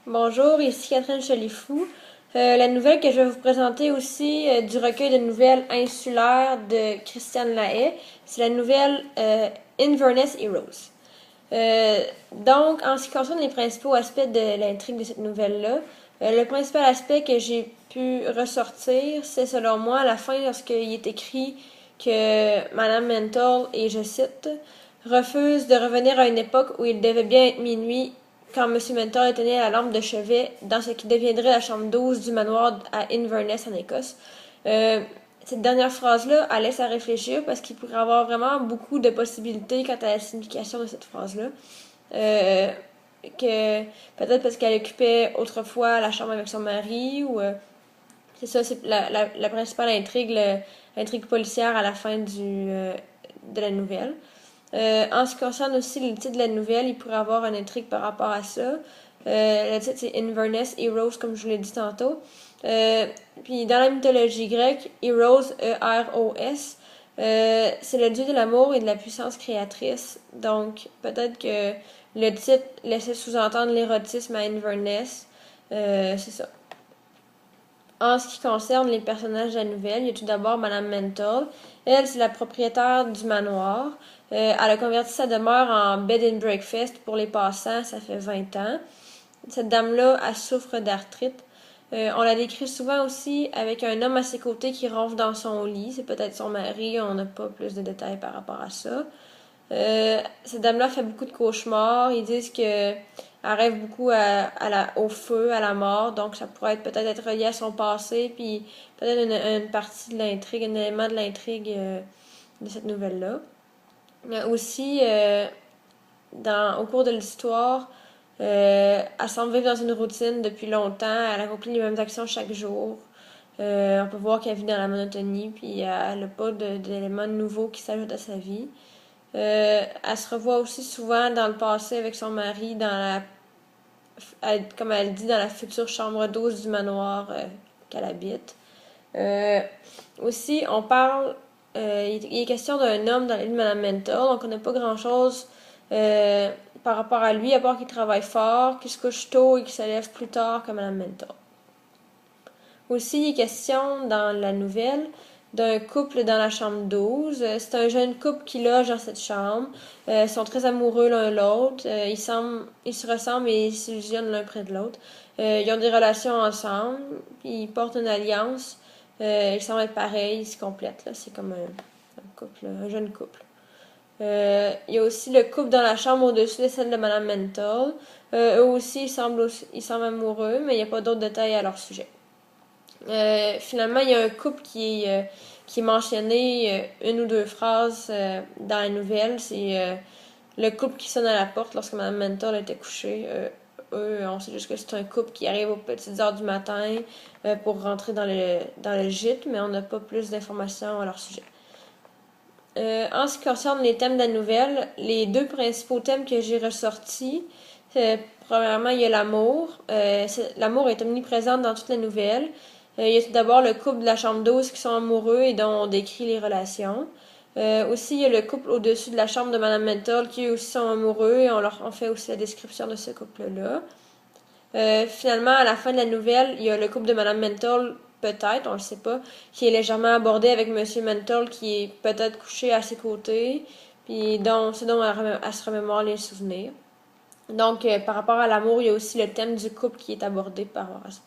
Bonjour, ici Catherine Chalifou. La nouvelle que je vais vous présenter aussi du recueil de nouvelles insulaires de Christiane Lahaye, c'est la nouvelle Inverness Heroes. Donc, en ce qui concerne les principaux aspects de l'intrigue de cette nouvelle-là, le principal aspect que j'ai pu ressortir, c'est selon moi à la fin lorsqu'il est écrit que Madame Mental, et je cite, refuse de revenir à une époque où il devait bien être minuit quand M. Mentor éteignait la lampe de chevet dans ce qui deviendrait la chambre 12 du manoir à Inverness en Écosse. Cette dernière phrase-là, elle laisse à réfléchir parce qu'il pourrait y avoir vraiment beaucoup de possibilités quant à la signification de cette phrase-là. Que peut-être parce qu'elle occupait autrefois la chambre avec son mari ou c'est ça, c'est la principale intrigue, l'intrigue policière à la fin de la nouvelle. En ce qui concerne aussi le titre de la nouvelle, il pourrait avoir une intrigue par rapport à ça. Le titre, c'est Inverness Heroes, comme je vous l'ai dit tantôt. Puis dans la mythologie grecque, Eros, E-R-O-S, c'est le dieu de l'amour et de la puissance créatrice. Donc, peut-être que le titre laissait sous-entendre l'érotisme à Inverness. C'est ça. En ce qui concerne les personnages de la nouvelle, il y a tout d'abord Madame Mental. Elle, c'est la propriétaire du manoir. Elle a converti sa demeure en bed and breakfast pour les passants, ça fait 20 ans. Cette dame-là, elle souffre d'arthrite. On la décrit souvent aussi avec un homme à ses côtés qui ronfle dans son lit. C'est peut-être son mari, on n'a pas plus de détails par rapport à ça. Cette dame-là fait beaucoup de cauchemars. Ils disent que elle rêve beaucoup au feu, à la mort, donc ça pourrait peut-être être relié à son passé, puis peut-être une partie de l'intrigue, un élément de l'intrigue de cette nouvelle-là. Aussi, au cours de l'histoire, elle semble vivre dans une routine depuis longtemps, elle accomplit les mêmes actions chaque jour. On peut voir qu'elle vit dans la monotonie, puis elle n'a pas d'éléments nouveaux qui s'ajoutent à sa vie. Elle se revoit aussi souvent dans le passé avec son mari, comme elle dit, dans la future chambre 12 du manoir qu'elle habite. Euh, Aussi, il est question d'un homme dans l'île de Madame Mentor, donc on n'a pas grand-chose par rapport à lui, à part qu'il travaille fort, qu'il se couche tôt et qu'il se lève plus tard que Madame Mentor. Aussi, il est question dans la nouvelle d'un couple dans la chambre 12. C'est un jeune couple qui loge dans cette chambre. Ils sont très amoureux l'un l'autre. Ils se ressemblent et ils s'illusionnent l'un près de l'autre. Ils ont des relations ensemble. Ils portent une alliance. Ils semblent être pareils, ils se complètent. Là. C'est comme un jeune couple. Il y a aussi le couple dans la chambre au-dessus de celle de Madame Mental. Eux aussi, ils semblent amoureux, mais il n'y a pas d'autres détails à leur sujet. Finalement, il y a un couple qui est mentionné une ou deux phrases dans la nouvelle. C'est le couple qui sonne à la porte lorsque Mme Mental était couchée. Eux, on sait juste que c'est un couple qui arrive aux petites heures du matin pour rentrer dans le gîte, mais on n'a pas plus d'informations à leur sujet. En ce qui concerne les thèmes de la nouvelle, les deux principaux thèmes que j'ai ressortis, premièrement, il y a l'amour. L'amour est omniprésent dans toute la nouvelle. Il y a tout d'abord le couple de la chambre 12 qui sont amoureux et dont on décrit les relations. Aussi, il y a le couple au-dessus de la chambre de Madame Mental qui eux aussi sont amoureux et on fait aussi la description de ce couple-là. Finalement, à la fin de la nouvelle, il y a le couple de Madame Mental, peut-être, on le sait pas, qui est légèrement abordé avec Monsieur Mental qui est peut-être couché à ses côtés, puis c'est dont elle se remémore les souvenirs. Donc, par rapport à l'amour, il y a aussi le thème du couple qui est abordé par rapport à ça.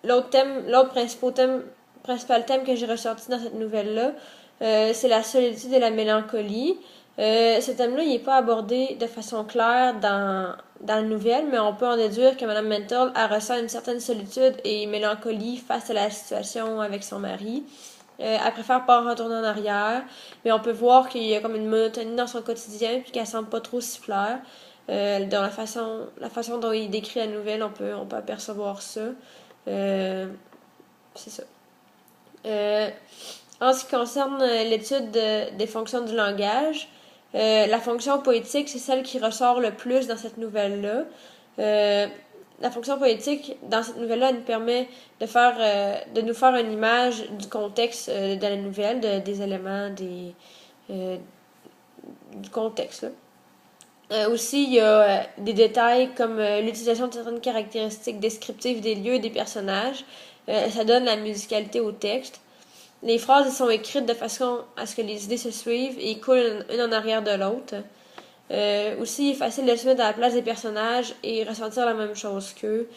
L'autre principal thème que j'ai ressorti dans cette nouvelle-là, c'est la solitude et la mélancolie. Ce thème-là, il n'est pas abordé de façon claire dans la nouvelle, mais on peut en déduire que Mme Mental ressent une certaine solitude et mélancolie face à la situation avec son mari. Elle préfère pas retourner en arrière, mais on peut voir qu'il y a comme une monotonie dans son quotidien puis qu'elle semble pas trop s'y plaire. Dans la façon dont il décrit la nouvelle, on peut apercevoir ça. C'est ça. En ce qui concerne l'étude des fonctions du langage, la fonction poétique, c'est celle qui ressort le plus dans cette nouvelle-là. La fonction poétique, dans cette nouvelle-là, elle nous permet de nous faire une image du contexte de la nouvelle, des éléments du contexte. Là. Aussi, il y a des détails comme l'utilisation de certaines caractéristiques descriptives des lieux et des personnages. Ça donne la musicalité au texte. Les phrases sont écrites de façon à ce que les idées se suivent et coulent une en arrière de l'autre. Aussi, il est facile de se mettre à la place des personnages et ressentir la même chose qu'eux.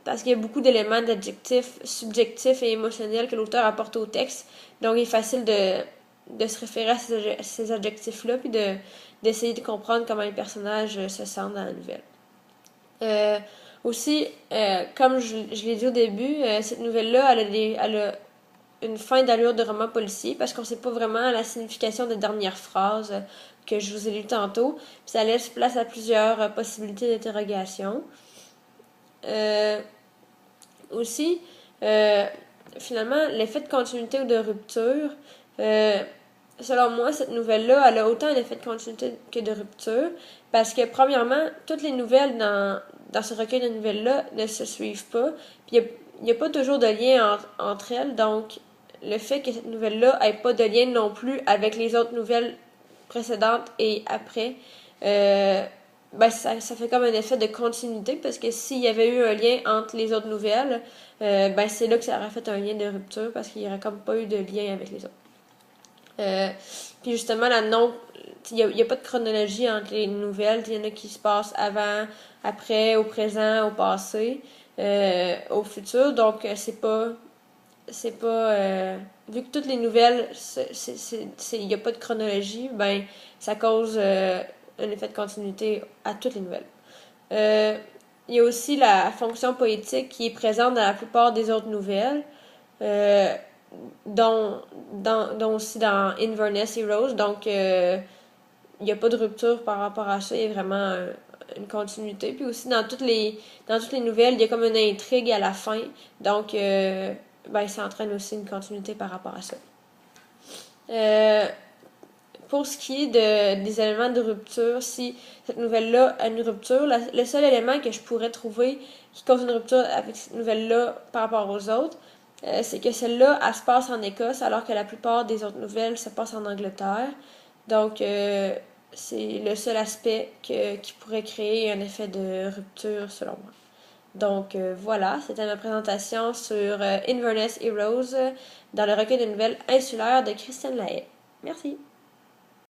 Parce qu'il y a beaucoup d'éléments d'adjectifs subjectifs et émotionnels que l'auteur apporte au texte. Donc, il est facile de se référer à ces adjectifs-là puis d'essayer de comprendre comment les personnages se sentent dans la nouvelle. Euh, Aussi, comme je l'ai dit au début, cette nouvelle-là, elle a une fin d'allure de roman policier parce qu'on ne sait pas vraiment la signification des dernières phrases que je vous ai lues tantôt. Puis ça laisse place à plusieurs possibilités d'interrogation. Euh, Aussi, euh, finalement, l'effet de continuité ou de rupture, euh, selon moi, cette nouvelle-là, elle a autant un effet de continuité que de rupture, parce que, premièrement, toutes les nouvelles dans ce recueil de nouvelles-là ne se suivent pas, puis il n'y a pas toujours de lien entre elles, donc le fait que cette nouvelle-là n'ait pas de lien non plus avec les autres nouvelles précédentes et après, ben ça fait comme un effet de continuité parce que s'il y avait eu un lien entre les autres nouvelles, ben c'est là que ça aurait fait un lien de rupture parce qu'il n'y aurait comme pas eu de lien avec les autres. Puis justement, la non, il y a pas de chronologie entre les nouvelles. Il y en a qui se passent avant, après, au présent, au passé, au futur. Donc c'est pas vu que toutes les nouvelles il n'y a pas de chronologie, ben ça cause un effet de continuité à toutes les nouvelles. Euh, il y a aussi la fonction poétique qui est présente dans la plupart des autres nouvelles, euh, dont aussi dans Inverness Heroes. Donc, il n'y a pas de rupture par rapport à ça. Il y a vraiment une continuité. Puis aussi, dans toutes les nouvelles, il y a comme une intrigue à la fin. Donc, ben, ça entraîne aussi une continuité par rapport à ça. Euh, pour ce qui est des éléments de rupture, si cette nouvelle-là a une rupture, le seul élément que je pourrais trouver qui cause une rupture avec cette nouvelle-là par rapport aux autres, c'est que celle-là, elle se passe en Écosse, alors que la plupart des autres nouvelles se passent en Angleterre. Donc, c'est le seul aspect qui pourrait créer un effet de rupture, selon moi. Donc, voilà, c'était ma présentation sur Inverness Heroes dans le recueil de nouvelles insulaires de Christiane Lahaye. Merci.